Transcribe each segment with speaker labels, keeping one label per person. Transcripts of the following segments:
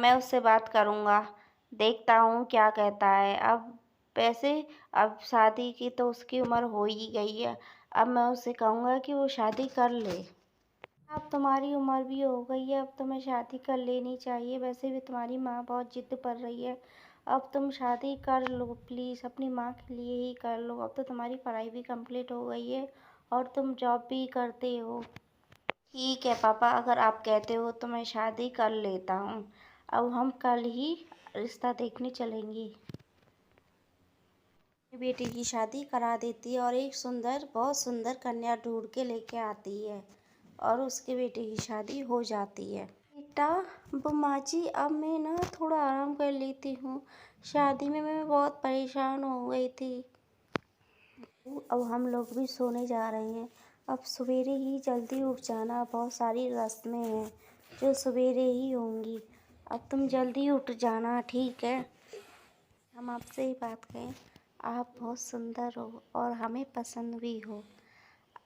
Speaker 1: मैं उससे बात करूँगा, देखता हूँ क्या कहता है। अब वैसे अब शादी की तो उसकी उम्र हो ही गई है, अब मैं उससे कहूँगा कि वो शादी कर ले। अब तुम्हारी उम्र भी हो गई है, अब तुम्हें शादी कर लेनी चाहिए। वैसे भी तुम्हारी माँ बहुत जिद कर रही है, अब तुम शादी कर लो प्लीज़, अपनी माँ के लिए ही कर लो। अब तो तुम्हारी पढ़ाई भी कंप्लीट हो गई है और तुम जॉब भी करते हो। ठीक है पापा, अगर आप कहते हो तो मैं शादी कर लेता हूँ। अब हम कल ही रिश्ता देखने चलेंगे। बेटी की शादी करा देती है और एक सुंदर, बहुत सुंदर कन्या ढूंढ के लेके आती है और उसके बेटे की शादी हो जाती है। बेटा, माँ जी अब मैं ना थोड़ा आराम कर लेती हूँ। शादी में मैं बहुत परेशान हो गई थी। अब हम लोग भी सोने जा रहे हैं। अब सवेरे ही जल्दी उठ जाना, बहुत सारी रस्में हैं जो सवेरे ही होंगी। अब तुम जल्दी उठ जाना, ठीक है। हम आपसे ही बात करें, आप बहुत सुंदर हो और हमें पसंद भी हो।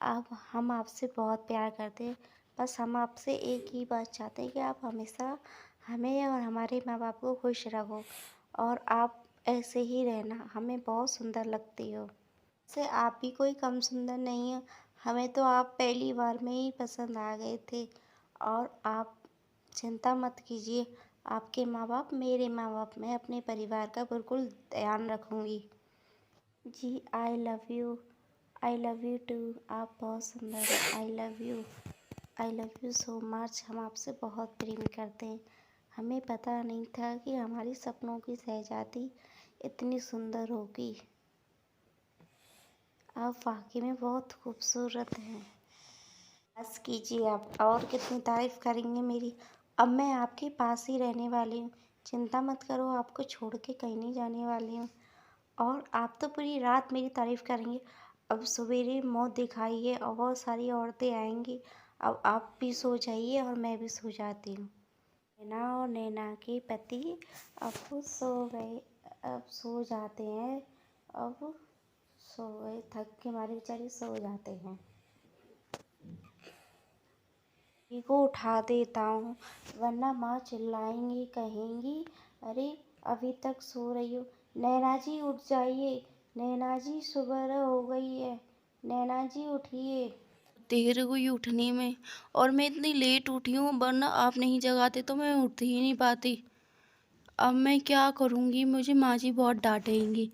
Speaker 1: अब हम आपसे बहुत प्यार करते हैं, बस हम आपसे एक ही बात चाहते हैं कि आप हमेशा हमें और हमारे माँ बाप को खुश रखो और आप ऐसे ही रहना, हमें बहुत सुंदर लगती हो। से आप भी कोई कम सुंदर नहीं है, हमें तो आप पहली बार में ही पसंद आ गए थे। और आप चिंता मत कीजिए, आपके माँ बाप मेरे माँ बाप, मैं अपने परिवार का बिल्कुल ध्यान रखूँगी। जी आई लव यू टू। आप बहुत सुंदर हैं, I love you so much. हम आपसे बहुत प्रेम करते हैं। हमें पता नहीं था कि हमारी सपनों की शहजादी इतनी सुंदर होगी। आप वाकई में बहुत खूबसूरत हैं। बस कीजिए, आप और कितनी तारीफ़ करेंगे मेरी। अब मैं आपके पास ही रहने वाली हूँ, चिंता मत करो, आपको छोड़ के कहीं नहीं जाने वाली हूँ। और आप तो पूरी रात मेरी तारीफ़ करेंगे। अब सवेरे मुँह दिखाइए और बहुत सारी औरतें आएंगी। अब आप भी सो जाइए और मैं भी सो जाती हूँ। नैना और नैना के पति अब वो सो गए, अब सो जाते हैं। अब सो गए, थक के मारे बेचारे सो जाते हैं। को उठा देता हूँ, वरना माँ चिल्लाएंगी, कहेंगी अरे अभी तक सो रही हो। नैना जी उठ जाइए, नैना जी सुबह हो गई है, नैना जी उठिए। देर हुई उठने में और मैं इतनी लेट उठी हूँ, वरना आप नहीं जगाते तो मैं उठ ही नहीं पाती। अब मैं क्या करूँगी, मुझे माँ जी बहुत डांटेंगी।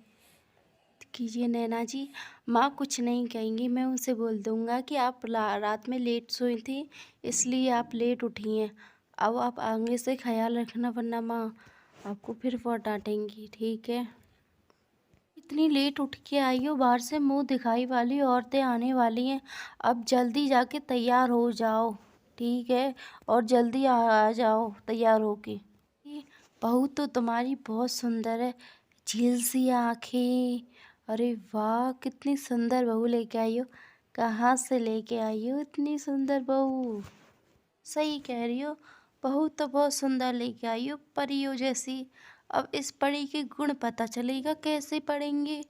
Speaker 1: कीजिए नैना जी, माँ कुछ नहीं कहेंगी, मैं उनसे बोल दूँगा कि आप रात में लेट सोई थी इसलिए आप लेट उठी हैं। अब आप आगे से ख्याल रखना, वरना माँ आपको फिर बहुत डांटेंगी, ठीक है। इतनी लेट उठ के आई हो, बाहर से मुंह दिखाई वाली औरतें आने वाली हैं। अब जल्दी जाके तैयार हो जाओ, ठीक है, और जल्दी आ जाओ तैयार होके। बहू तो तुम्हारी बहुत सुंदर है, झील सी आँखें। अरे वाह, कितनी सुंदर बहू लेके आई हो। कहाँ से लेके आई हो इतनी सुंदर बहू। सही कह रही हो, बहू तो बहुत सुंदर लेके आई हो, परियों जैसी। अब इस परी के गुण पता चलेगा कैसे पढ़ेंगे।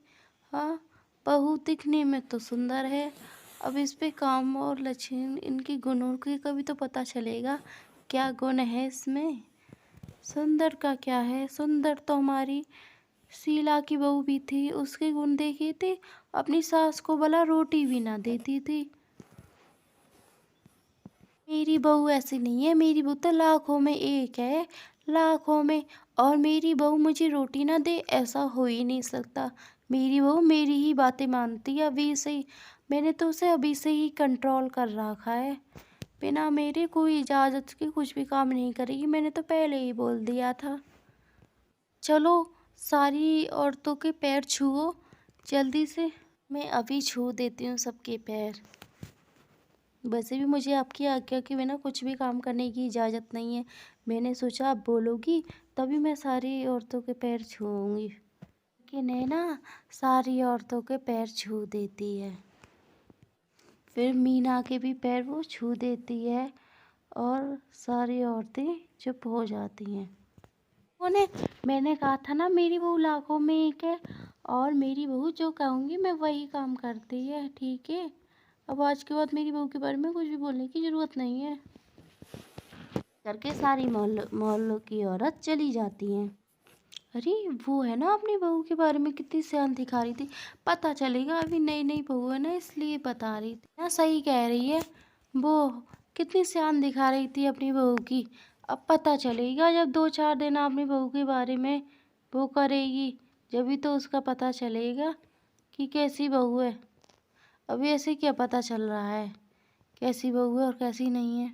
Speaker 1: हाँ, बहू दिखने में तो सुंदर है, अब इस पे काम और लक्षण इनके गुणों की कभी तो पता चलेगा क्या गुण है इसमें। सुंदर का क्या है, सुंदर तो हमारी शीला की बहू भी थी, उसके गुण देखे थे, अपनी सास को भला रोटी भी ना देती थी। मेरी बहू ऐसी नहीं है, मेरी बहू तो लाखों में एक है, लाखों में। और मेरी बहू मुझे रोटी ना दे ऐसा हो ही नहीं सकता। मेरी बहू मेरी ही बातें मानती है अभी से ही। मैंने तो उसे अभी से ही कंट्रोल कर रखा है, बिना मेरे कोई इजाज़त के कुछ भी काम नहीं करेगी, मैंने तो पहले ही बोल दिया था। चलो सारी औरतों के पैर छुओ जल्दी से। मैं अभी छू देती हूँ सबके पैर। वैसे भी मुझे आपकी आज्ञा के बिना कुछ भी काम करने की इजाज़त नहीं है। मैंने सोचा आप बोलोगी तभी मैं सारी औरतों के पैर छूऊंगी। कि नैना सारी औरतों के पैर छू देती है, फिर मीना के भी पैर वो छू देती है और सारी औरतें चुप हो जाती हैं। उन्हें मैंने कहा था ना मेरी बहू लाखों में एक है, और मेरी बहू जो कहूँगी मैं वही काम करती है, ठीक है। अब आज के बाद मेरी बहू के बारे में कुछ भी बोलने की ज़रूरत नहीं है। करके सारी मोहल्लों की औरत चली जाती हैं। अरे वो है ना अपनी बहू के बारे में कितनी शान दिखा रही थी। पता चलेगा, अभी नई नई बहू है ना इसलिए बता रही थी ना। सही कह रही है वो, कितनी शान दिखा रही थी अपनी बहू की। अब पता चलेगा जब 2-4 दिन अपनी बहू के बारे में वो करेगी, जब तो उसका पता चलेगा कि कैसी बहू है। अभी ऐसे क्या पता चल रहा है कैसी बहू है और कैसी नहीं है।